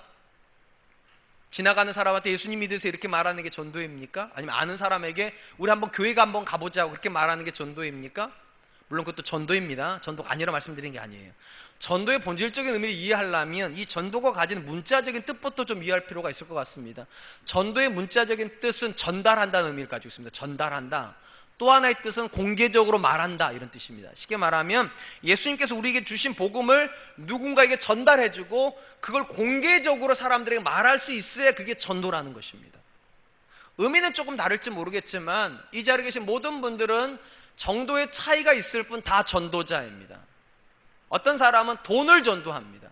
지나가는 사람한테 예수님 믿으세요 이렇게 말하는 게 전도입니까? 아니면 아는 사람에게 우리 한번 교회가 한번 가보자고 그렇게 말하는 게 전도입니까? 물론 그것도 전도입니다. 전도가 아니라 말씀드린 게 아니에요. 전도의 본질적인 의미를 이해하려면 이 전도가 가지는 문자적인 뜻부터 좀 이해할 필요가 있을 것 같습니다. 전도의 문자적인 뜻은 전달한다는 의미를 가지고 있습니다. 전달한다. 또 하나의 뜻은 공개적으로 말한다, 이런 뜻입니다. 쉽게 말하면 예수님께서 우리에게 주신 복음을 누군가에게 전달해주고 그걸 공개적으로 사람들에게 말할 수 있어야 그게 전도라는 것입니다. 의미는 조금 다를지 모르겠지만 이 자리에 계신 모든 분들은 정도의 차이가 있을 뿐 다 전도자입니다. 어떤 사람은 돈을 전도합니다.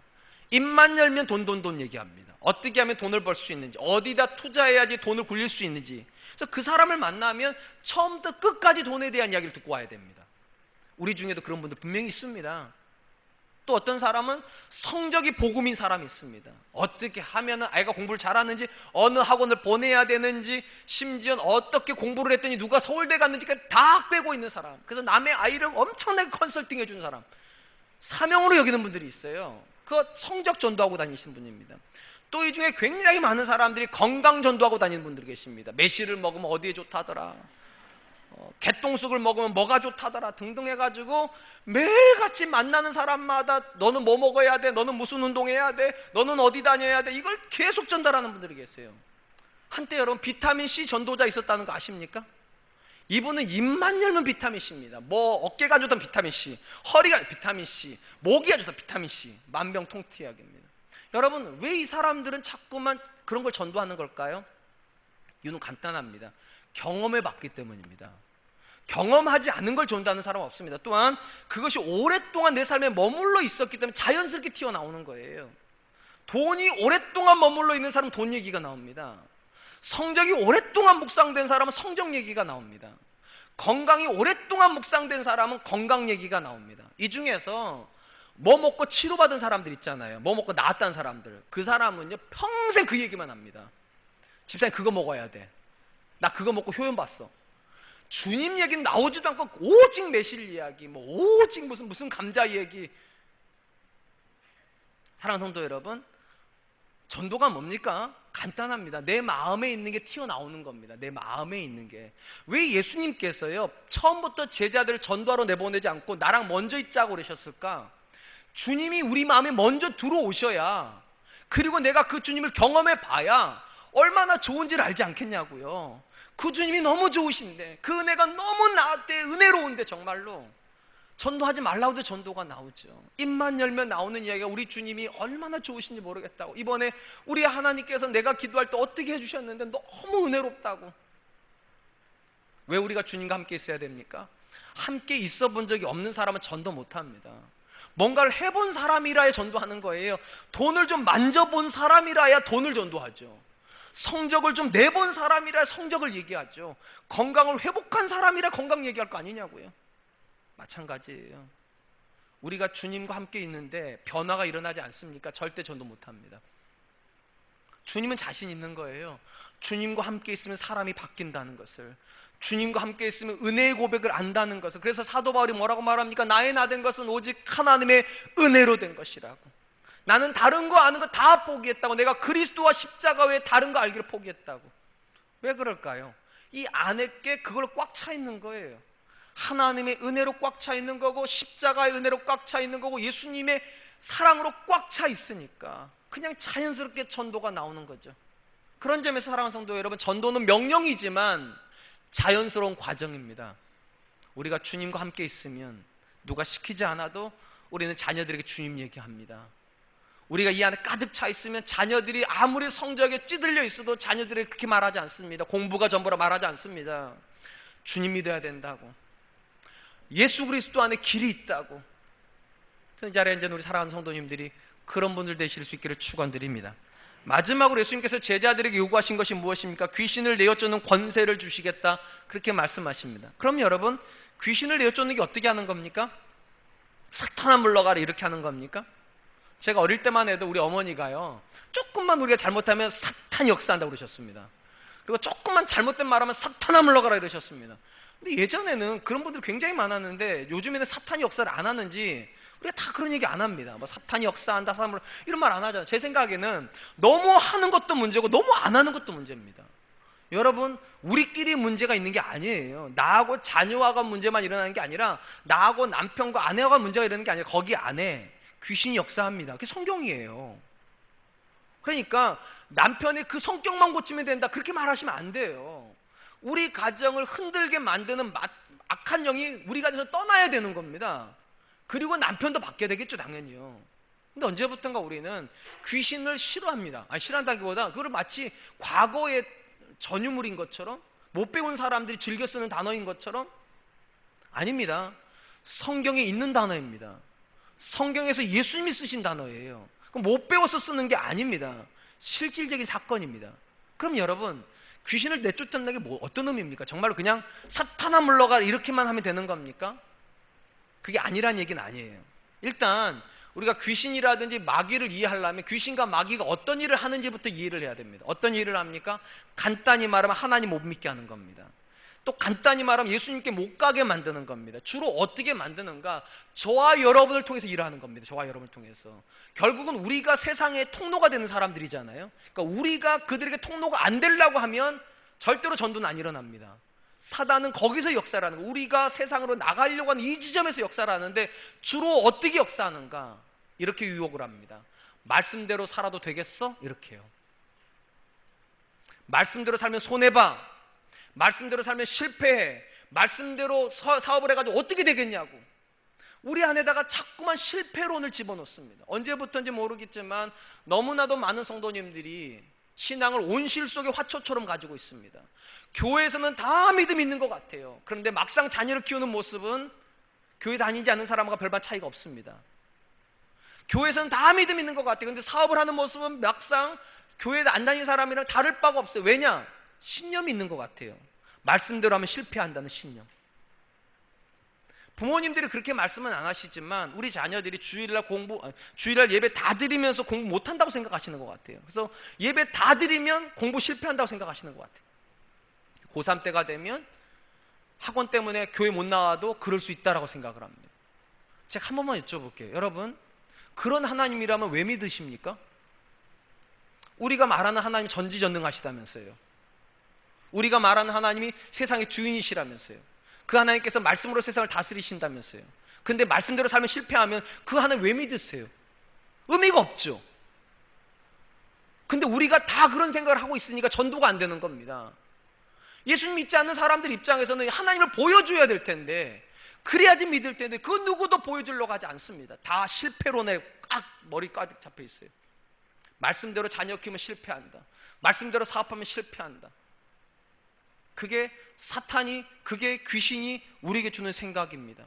입만 열면 돈 얘기합니다. 어떻게 하면 돈을 벌 수 있는지, 어디다 투자해야지 돈을 굴릴 수 있는지. 그래서 그 사람을 만나면 처음부터 끝까지 돈에 대한 이야기를 듣고 와야 됩니다. 우리 중에도 그런 분들 분명히 있습니다. 또 어떤 사람은 성적이 복음인 사람이 있습니다. 어떻게 하면 아이가 공부를 잘하는지, 어느 학원을 보내야 되는지, 심지어 어떻게 공부를 했더니 누가 서울대 갔는지까지 다 빼고 있는 사람. 그래서 남의 아이를 엄청나게 컨설팅 해주는 사람, 사명으로 여기는 분들이 있어요. 그 성적 전도하고 다니시는 분입니다. 또 이 중에 굉장히 많은 사람들이 건강 전도하고 다니는 분들이 계십니다. 매실을 먹으면 어디에 좋다더라, 개똥쑥을 먹으면 뭐가 좋다더라 등등 해가지고 매일같이 만나는 사람마다 너는 뭐 먹어야 돼, 너는 무슨 운동해야 돼, 너는 어디 다녀야 돼, 이걸 계속 전달하는 분들이 계세요. 한때 여러분 비타민C 전도자 있었다는 거 아십니까? 이분은 입만 열면 비타민C입니다. 뭐 어깨가 좋던 비타민C, 허리가 비타민C, 목이 좋던 비타민C, 만병통치약입니다. 여러분, 왜 이 사람들은 자꾸만 그런 걸 전도하는 걸까요? 이유는 간단합니다. 경험해 봤기 때문입니다. 경험하지 않은 걸 전도하는 사람은 없습니다. 또한 그것이 오랫동안 내 삶에 머물러 있었기 때문에 자연스럽게 튀어나오는 거예요. 돈이 오랫동안 머물러 있는 사람은 돈 얘기가 나옵니다. 성적이 오랫동안 묵상된 사람은 성적 얘기가 나옵니다. 건강이 오랫동안 묵상된 사람은 건강 얘기가 나옵니다. 이 중에서 뭐 먹고 치료받은 사람들 있잖아요. 뭐 먹고 나았다는 사람들, 그 사람은요 평생 그 얘기만 합니다. 집사님 그거 먹어야 돼, 나 그거 먹고 효연 봤어. 주님 얘기는 나오지도 않고 오직 매실 이야기, 뭐 오직 무슨 감자 얘기. 사랑하는 성도 여러분, 전도가 뭡니까? 간단합니다. 내 마음에 있는 게 튀어나오는 겁니다. 내 마음에 있는 게. 왜 예수님께서요 처음부터 제자들을 전도하러 내보내지 않고 나랑 먼저 있자고 그러셨을까? 주님이 우리 마음에 먼저 들어오셔야, 그리고 내가 그 주님을 경험해 봐야 얼마나 좋은지를 알지 않겠냐고요. 그 주님이 너무 좋으신데, 그 은혜가 너무 나한테 은혜로운데 정말로 전도하지 말라고 해도 전도가 나오죠. 입만 열면 나오는 이야기가 우리 주님이 얼마나 좋으신지 모르겠다고, 이번에 우리 하나님께서 내가 기도할 때 어떻게 해주셨는데 너무 은혜롭다고. 왜 우리가 주님과 함께 있어야 됩니까? 함께 있어 본 적이 없는 사람은 전도 못합니다. 뭔가를 해본 사람이라야 전도하는 거예요. 돈을 좀 만져본 사람이라야 돈을 전도하죠. 성적을 좀 내본 사람이라 성적을 얘기하죠. 건강을 회복한 사람이라 건강 얘기할 거 아니냐고요. 마찬가지예요. 우리가 주님과 함께 있는데 변화가 일어나지 않습니까? 절대 전도 못합니다. 주님은 자신 있는 거예요. 주님과 함께 있으면 사람이 바뀐다는 것을, 주님과 함께 있으면 은혜의 고백을 안다는 것을. 그래서 사도 바울이 뭐라고 말합니까? 나의 나 된 것은 오직 하나님의 은혜로 된 것이라고. 나는 다른 거 아는 거 다 포기했다고. 내가 그리스도와 십자가 외에 다른 거 알기를 포기했다고. 왜 그럴까요? 이 안에 게 그걸로 꽉 차 있는 거예요. 하나님의 은혜로 꽉 차 있는 거고, 십자가의 은혜로 꽉 차 있는 거고, 예수님의 사랑으로 꽉 차 있으니까 그냥 자연스럽게 전도가 나오는 거죠. 그런 점에서 사랑하는 성도 여러분, 전도는 명령이지만 자연스러운 과정입니다. 우리가 주님과 함께 있으면 누가 시키지 않아도 우리는 자녀들에게 주님 얘기합니다. 우리가 이 안에 가득 차 있으면 자녀들이 아무리 성적에 찌들려 있어도 자녀들이 그렇게 말하지 않습니다. 공부가 전부라 말하지 않습니다. 주님 믿어야 된다고, 예수 그리스도 안에 길이 있다고. 이 자리에 앉은 우리 사랑하는 성도님들이 그런 분들 되실 수 있기를 축원드립니다. 마지막으로 예수님께서 제자들에게 요구하신 것이 무엇입니까? 귀신을 내어쫓는 권세를 주시겠다, 그렇게 말씀하십니다. 그럼 여러분, 귀신을 내어쫓는 게 어떻게 하는 겁니까? 사탄아 물러가라 이렇게 하는 겁니까? 제가 어릴 때만 해도 우리 어머니가요, 조금만 우리가 잘못하면 사탄이 역사한다고 그러셨습니다. 그리고 조금만 잘못된 말하면 사탄아 물러가라 이러셨습니다. 근데 예전에는 그런 분들이 굉장히 많았는데 요즘에는 사탄이 역사를 안 하는지 우리가 다 그런 얘기 안 합니다. 뭐 사탄이 역사한다, 사람을 이런 말 안 하잖아요. 제 생각에는 너무 하는 것도 문제고 너무 안 하는 것도 문제입니다. 여러분, 우리끼리 문제가 있는 게 아니에요. 나하고 자녀와가 문제만 일어나는 게 아니라 나하고 남편과 아내와가 문제가 일어나는 게 아니라 거기 안에 귀신이 역사합니다. 그게 성경이에요. 그러니까 남편의 그 성격만 고치면 된다, 그렇게 말하시면 안 돼요. 우리 가정을 흔들게 만드는 악한 영이 우리 가정에서 떠나야 되는 겁니다. 그리고 남편도 바뀌어야 되겠죠, 당연히요. 근데 언제부턴가 우리는 귀신을 싫어합니다. 아니, 싫어한다기보다 그걸 마치 과거의 전유물인 것처럼, 못 배운 사람들이 즐겨 쓰는 단어인 것처럼. 아닙니다. 성경에 있는 단어입니다. 성경에서 예수님이 쓰신 단어예요. 그럼 못 배워서 쓰는 게 아닙니다. 실질적인 사건입니다. 그럼 여러분, 귀신을 내쫓는다는 게 뭐 어떤 의미입니까? 정말로 그냥 사탄아 물러가 이렇게만 하면 되는 겁니까? 그게 아니란 얘기는 아니에요. 일단 우리가 귀신이라든지 마귀를 이해하려면 귀신과 마귀가 어떤 일을 하는지부터 이해를 해야 됩니다. 어떤 일을 합니까? 간단히 말하면 하나님 못 믿게 하는 겁니다. 또 간단히 말하면 예수님께 못 가게 만드는 겁니다. 주로 어떻게 만드는가? 저와 여러분을 통해서 일하는 겁니다. 저와 여러분을 통해서. 결국은 우리가 세상의 통로가 되는 사람들이잖아요. 그러니까 우리가 그들에게 통로가 안 되려고 하면 절대로 전도는 안 일어납니다. 사단은 거기서 역사를 하는 거예요. 우리가 세상으로 나가려고 하는 이 지점에서 역사를 하는데 주로 어떻게 역사하는가? 이렇게 유혹을 합니다. 말씀대로 살아도 되겠어? 이렇게요. 말씀대로 살면 손해봐. 말씀대로 살면 실패해. 말씀대로 사업을 해가지고 어떻게 되겠냐고 우리 안에다가 자꾸만 실패론을 집어넣습니다. 언제부터인지 모르겠지만 너무나도 많은 성도님들이 신앙을 온실 속의 화초처럼 가지고 있습니다. 교회에서는 다 믿음 있는 것 같아요. 그런데 막상 자녀를 키우는 모습은 교회 다니지 않는 사람과 별반 차이가 없습니다. 교회에서는 다 믿음 있는 것 같아요. 그런데 사업을 하는 모습은 막상 교회 안 다니는 사람이랑 다를 바가 없어요. 왜냐? 신념이 있는 것 같아요. 말씀대로 하면 실패한다는 신념. 부모님들이 그렇게 말씀은 안 하시지만 우리 자녀들이 주일날 예배 다 드리면서 공부 못한다고 생각하시는 것 같아요. 그래서 예배 다 드리면 공부 실패한다고 생각하시는 것 같아요. 고3 때가 되면 학원 때문에 교회 못 나와도 그럴 수 있다라고 생각을 합니다. 제가 한 번만 여쭤볼게요. 여러분, 그런 하나님이라면 왜 믿으십니까? 우리가 말하는 하나님이 전지전능하시다면서요. 우리가 말하는 하나님이 세상의 주인이시라면서요. 그 하나님께서 말씀으로 세상을 다스리신다면서요. 근데 말씀대로 살면 실패하면 그 하나님 왜 믿으세요? 의미가 없죠. 근데 우리가 다 그런 생각을 하고 있으니까 전도가 안 되는 겁니다. 예수님 믿지 않는 사람들 입장에서는 하나님을 보여줘야 될 텐데, 그래야지 믿을 텐데 그 누구도 보여주려고 하지 않습니다. 다 실패론에 머리 가득 잡혀 있어요. 말씀대로 자녀 키우면 실패한다. 말씀대로 사업하면 실패한다. 그게 사탄이, 그게 귀신이 우리에게 주는 생각입니다.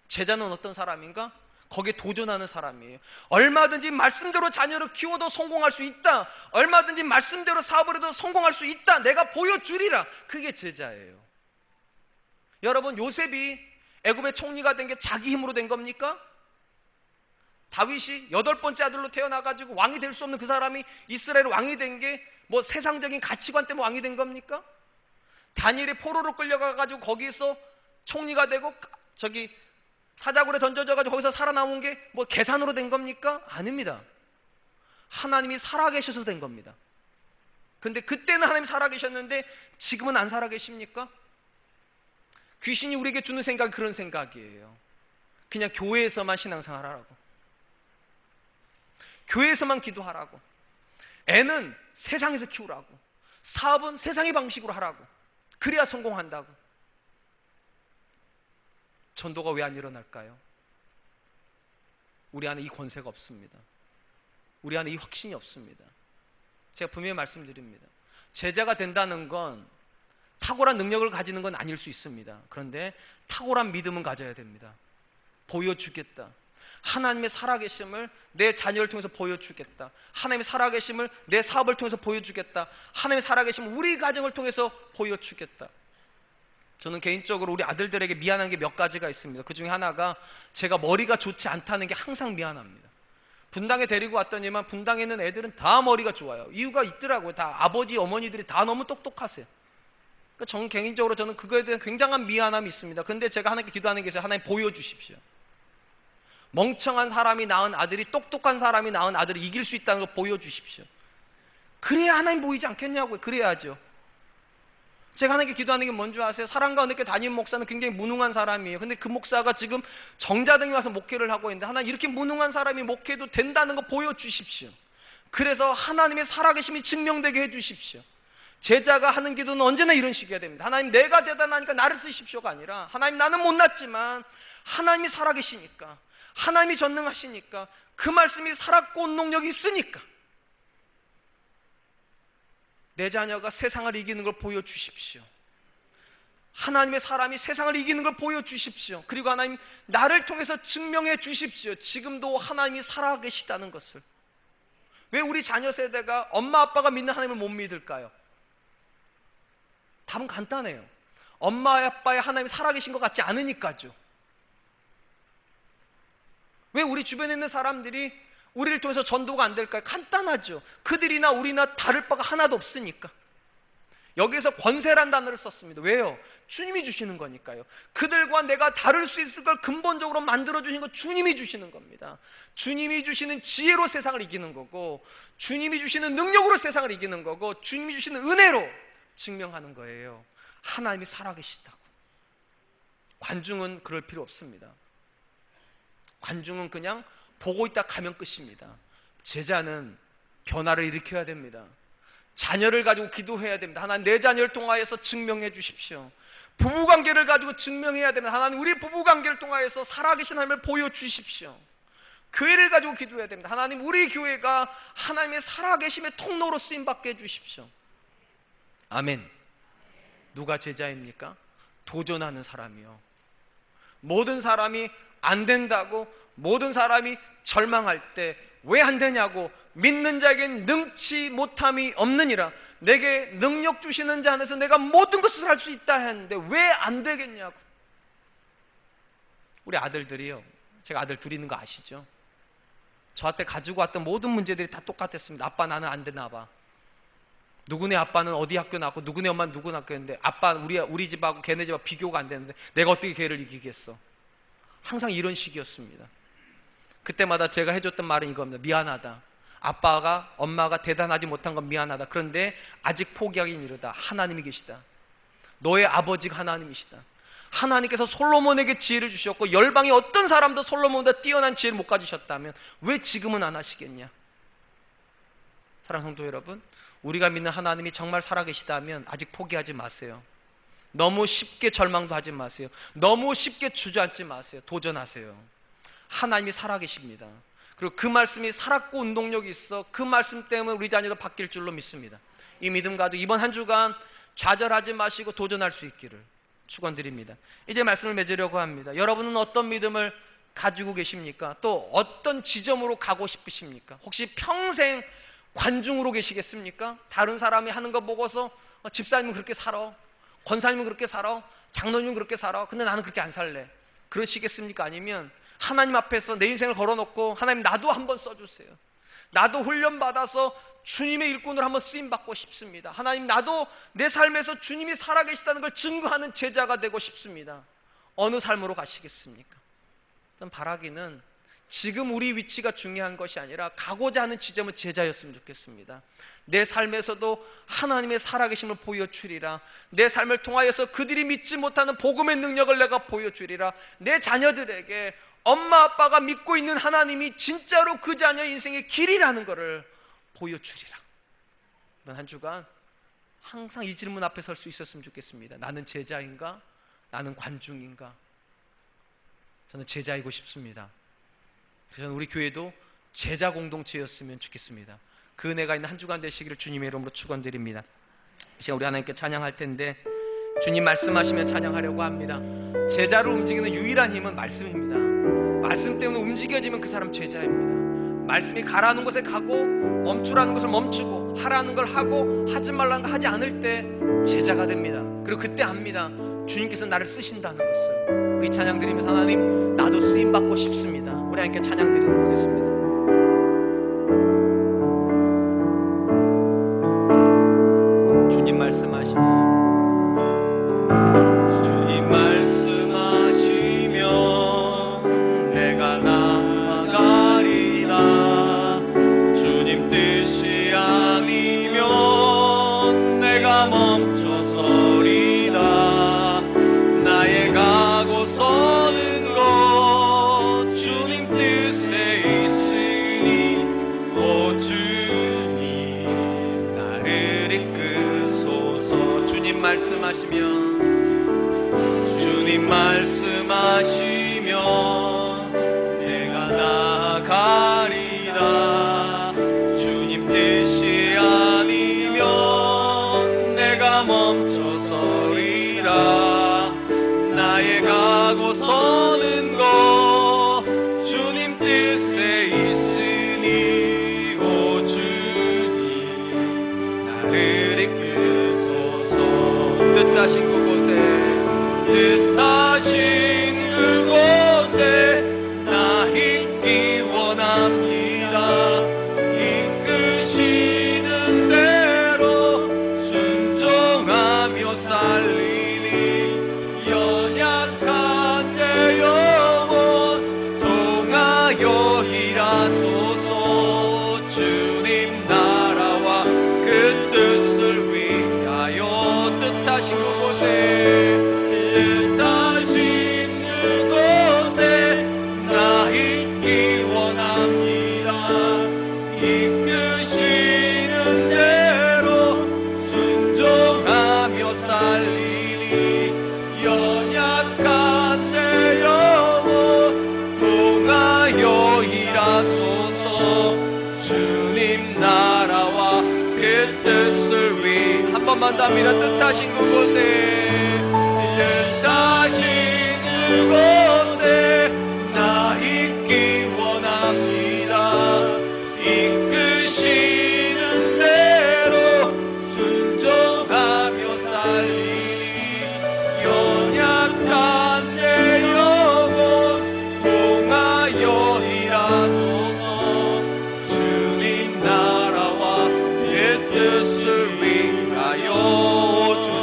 제자는 어떤 사람인가? 거기에 도전하는 사람이에요. 얼마든지 말씀대로 자녀를 키워도 성공할 수 있다. 얼마든지 말씀대로 사업을 해도 성공할 수 있다. 내가 보여주리라. 그게 제자예요. 여러분, 요셉이 애굽의 총리가 된 게 자기 힘으로 된 겁니까? 다윗이 8번째 아들로 태어나가지고 왕이 될 수 없는 그 사람이 이스라엘 왕이 된 게 뭐 세상적인 가치관 때문에 왕이 된 겁니까? 다니엘이 포로로 끌려가가지고 거기서 총리가 되고 사자굴에 던져져가지고 거기서 살아남은 게 뭐 계산으로 된 겁니까? 아닙니다. 하나님이 살아계셔서 된 겁니다. 근데 그때는 하나님이 살아계셨는데 지금은 안 살아계십니까? 귀신이 우리에게 주는 생각이 그런 생각이에요. 그냥 교회에서만 신앙생활 하라고, 교회에서만 기도하라고, 애는 세상에서 키우라고, 사업은 세상의 방식으로 하라고, 그래야 성공한다고. 전도가 왜 안 일어날까요? 우리 안에 이 권세가 없습니다. 우리 안에 이 확신이 없습니다. 제가 분명히 말씀드립니다. 제자가 된다는 건 탁월한 능력을 가지는 건 아닐 수 있습니다. 그런데 탁월한 믿음은 가져야 됩니다. 보여주겠다. 하나님의 살아계심을 내 자녀를 통해서 보여주겠다. 하나님의 살아계심을 내 사업을 통해서 보여주겠다. 하나님의 살아계심을 우리 가정을 통해서 보여주겠다. 저는 개인적으로 우리 아들들에게 미안한 게 몇 가지가 있습니다. 그 중에 하나가 제가 머리가 좋지 않다는 게 항상 미안합니다. 분당에 데리고 왔더니만 분당에 있는 애들은 다 머리가 좋아요. 이유가 있더라고요. 다 아버지 어머니들이 다 너무 똑똑하세요. 그러니까 개인적으로 저는 그거에 대한 굉장한 미안함이 있습니다. 근데 제가 하나님께 기도하는 게 있어요. 하나님 보여주십시오. 멍청한 사람이 낳은 아들이 똑똑한 사람이 낳은 아들을 이길 수 있다는 걸 보여주십시오. 그래야 하나님 보이지 않겠냐고요. 그래야죠. 제가 하나님께 기도하는 게 뭔지 아세요? 사랑과 은혜교회 담임 목사는 굉장히 무능한 사람이에요. 근데 그 목사가 지금 정자등에 와서 목회를 하고 있는데, 하나님 이렇게 무능한 사람이 목회도 된다는 거 보여주십시오. 그래서 하나님의 살아계심이 증명되게 해주십시오. 제자가 하는 기도는 언제나 이런 식이어야 됩니다. 하나님 내가 대단하니까 나를 쓰십시오가 아니라, 하나님 나는 못났지만 하나님이 살아계시니까, 하나님이 전능하시니까, 그 말씀이 살았고 운동력이 있으니까 내 자녀가 세상을 이기는 걸 보여주십시오. 하나님의 사람이 세상을 이기는 걸 보여주십시오. 그리고 하나님 나를 통해서 증명해 주십시오. 지금도 하나님이 살아계시다는 것을. 왜 우리 자녀 세대가 엄마 아빠가 믿는 하나님을 못 믿을까요? 답은 간단해요. 엄마 아빠의 하나님이 살아계신 것 같지 않으니까죠. 왜 우리 주변에 있는 사람들이 우리를 통해서 전도가 안 될까요? 간단하죠. 그들이나 우리나 다를 바가 하나도 없으니까. 여기서 권세란 단어를 썼습니다. 왜요? 주님이 주시는 거니까요. 그들과 내가 다를 수 있을 걸 근본적으로 만들어주신 건 주님이 주시는 겁니다. 주님이 주시는 지혜로 세상을 이기는 거고, 주님이 주시는 능력으로 세상을 이기는 거고, 주님이 주시는 은혜로 증명하는 거예요. 하나님이 살아계시다고. 관중은 그럴 필요 없습니다. 관중은 그냥 보고 있다 가면 끝입니다. 제자는 변화를 일으켜야 됩니다. 자녀를 가지고 기도해야 됩니다. 하나님 내 자녀를 통하여서 증명해 주십시오. 부부관계를 가지고 증명해야 됩니다. 하나님, 우리 부부관계를 통하여서 살아계신 하나님을 보여주십시오. 교회를 가지고 기도해야 됩니다. 하나님, 우리 교회가 하나님의 살아계심의 통로로 쓰임받게 해주십시오. 아멘. 누가 제자입니까? 도전하는 사람이요. 모든 사람이 안 된다고, 모든 사람이 절망할 때 왜 안 되냐고, 믿는 자에겐 능치 못함이 없느니라. 내게 능력 주시는 자 안에서 내가 모든 것을 할 수 있다 했는데 왜 안 되겠냐고. 우리 아들들이요, 제가 아들 둘 있는 거 아시죠? 저한테 가지고 왔던 모든 문제들이 다 똑같았습니다. 아빠, 나는 안 되나 봐. 누구네 아빠는 어디 학교 나왔고 누구네 엄마는 누구 학교였는데, 아빠, 우리 집하고 걔네 집하고 비교가 안 되는데 내가 어떻게 걔를 이기겠어. 항상 이런 식이었습니다. 그때마다 제가 해줬던 말은 이겁니다. 미안하다. 아빠가, 엄마가 대단하지 못한 건 미안하다. 그런데 아직 포기하긴 이르다. 하나님이 계시다. 너의 아버지가 하나님이시다. 하나님께서 솔로몬에게 지혜를 주셨고 열방의 어떤 사람도 솔로몬보다 뛰어난 지혜를 못 가지셨다면 왜 지금은 안 하시겠냐. 사랑하는 성도 여러분, 우리가 믿는 하나님이 정말 살아계시다면 아직 포기하지 마세요. 너무 쉽게 절망도 하지 마세요. 너무 쉽게 주저앉지 마세요. 도전하세요. 하나님이 살아계십니다. 그리고 그 말씀이 살았고 운동력이 있어 그 말씀 때문에 우리 자녀도 바뀔 줄로 믿습니다. 이 믿음 가지고 이번 한 주간 좌절하지 마시고 도전할 수 있기를 축원드립니다. 이제 말씀을 맺으려고 합니다. 여러분은 어떤 믿음을 가지고 계십니까? 또 어떤 지점으로 가고 싶으십니까? 혹시 평생 관중으로 계시겠습니까? 다른 사람이 하는 거 보고서 집사님은 그렇게 살아, 권사님은 그렇게 살아, 장로님은 그렇게 살아, 근데 나는 그렇게 안 살래, 그러시겠습니까? 아니면 하나님 앞에서 내 인생을 걸어놓고 하나님, 나도 한번 써주세요. 나도 훈련받아서 주님의 일꾼으로 한번 쓰임받고 싶습니다. 하나님, 나도 내 삶에서 주님이 살아계시다는 걸 증거하는 제자가 되고 싶습니다. 어느 삶으로 가시겠습니까? 전 바라기는 지금 우리 위치가 중요한 것이 아니라 가고자 하는 지점은 제자였으면 좋겠습니다. 내 삶에서도 하나님의 살아계심을 보여주리라. 내 삶을 통하여서 그들이 믿지 못하는 복음의 능력을 내가 보여주리라. 내 자녀들에게 엄마 아빠가 믿고 있는 하나님이 진짜로 그 자녀의 인생의 길이라는 것을 보여주리라. 이번 한 주간 항상 이 질문 앞에 설 수 있었으면 좋겠습니다. 나는 제자인가? 나는 관중인가? 저는 제자이고 싶습니다. 그래서 저는 우리 교회도 제자 공동체였으면 좋겠습니다. 그 은혜가 있는 한 주간 되시기를 주님의 이름으로 축원드립니다. 이제 우리 하나님께 찬양할 텐데 주님 말씀하시면 찬양하려고 합니다. 제자를 움직이는 유일한 힘은 말씀입니다. 말씀 때문에 움직여지면 그 사람 제자입니다. 말씀이 가라는 곳에 가고 멈추라는 것을 멈추고 하라는 걸 하고 하지 말라는 걸 하지 않을 때 제자가 됩니다. 그리고 그때 압니다. 주님께서 나를 쓰신다는 것을. 우리 찬양 드리면서 하나님, 나도 쓰임받고 싶습니다. 우리 하나님께 찬양 드리도록 하겠습니다. 주님 말씀하시면 내가 나아가리라. 주님 뜻이 아니면 내가 멈춰서리다. 나의 가고 서는 것 주님 뜻에 있으니 오 주님 나를 이끄소서. 주님 말씀하시면 주님 말씀하시면 내가 나아가리라. 주님 뜻이 아니면 내가 멈춰서리라. 나의 가고 서는 것 주님 뜻에 있으니 오 주님 나를 이끄소서. 뜻하신 그곳에 뜻하신 그곳에 나 있기 원합니다. 이끄시는 대로 순종하며 살리니 연약한 내 영혼 통하여 일하소서. 주님 나라와 그 뜻을 위하여 뜻하신 그곳에 뜻하신 기도한답니다. 뜻하신 그곳에 나 있기 원합니다. 이끄시는 대로 순종하며 살리니 연약한 내 영혼 통하여 일하소서. 주님 나라와 내 뜻을 위하여 주님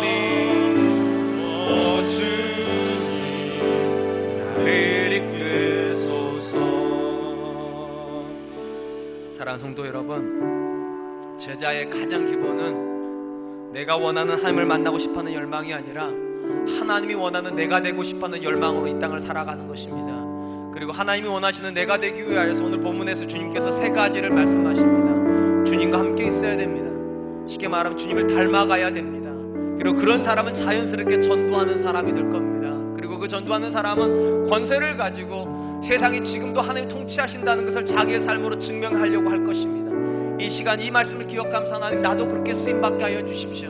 나를 이끄소서. 사랑하는 성도 여러분, 제자의 가장 기본은 내가 원하는 하나님을 만나고 싶어하는 열망이 아니라 하나님이 원하는 내가 되고 싶어하는 열망으로 이 땅을 살아가는 것입니다. 그리고 하나님이 원하시는 내가 되기 위하여서 오늘 본문에서 주님께서 세 가지를 말씀하십니다. 주님과 함께 있어야 됩니다. 쉽게 말하면 주님을 닮아가야 됩니다. 그리고 그런 사람은 자연스럽게 전도하는 사람이 될 겁니다. 그리고 그 전도하는 사람은 권세를 가지고 세상이 지금도 하나님 통치하신다는 것을 자기의 삶으로 증명하려고 할 것입니다. 이 시간 이 말씀을 기억하면서 하나님, 나도 그렇게 쓰임받게 하여 주십시오.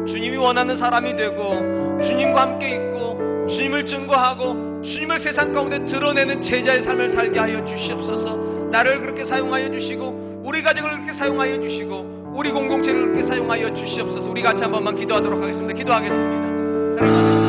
주님이 원하는 사람이 되고 주님과 함께 있고 주님을 증거하고 주님을 세상 가운데 드러내는 제자의 삶을 살게 하여 주시옵소서. 나를 그렇게 사용하여 주시고 우리 가정을 그렇게 사용하여 주시고 우리 공동체를 그렇게 사용하여 주시옵소서. 우리 같이 한 번만 기도하도록 하겠습니다. 기도하겠습니다. 사랑하는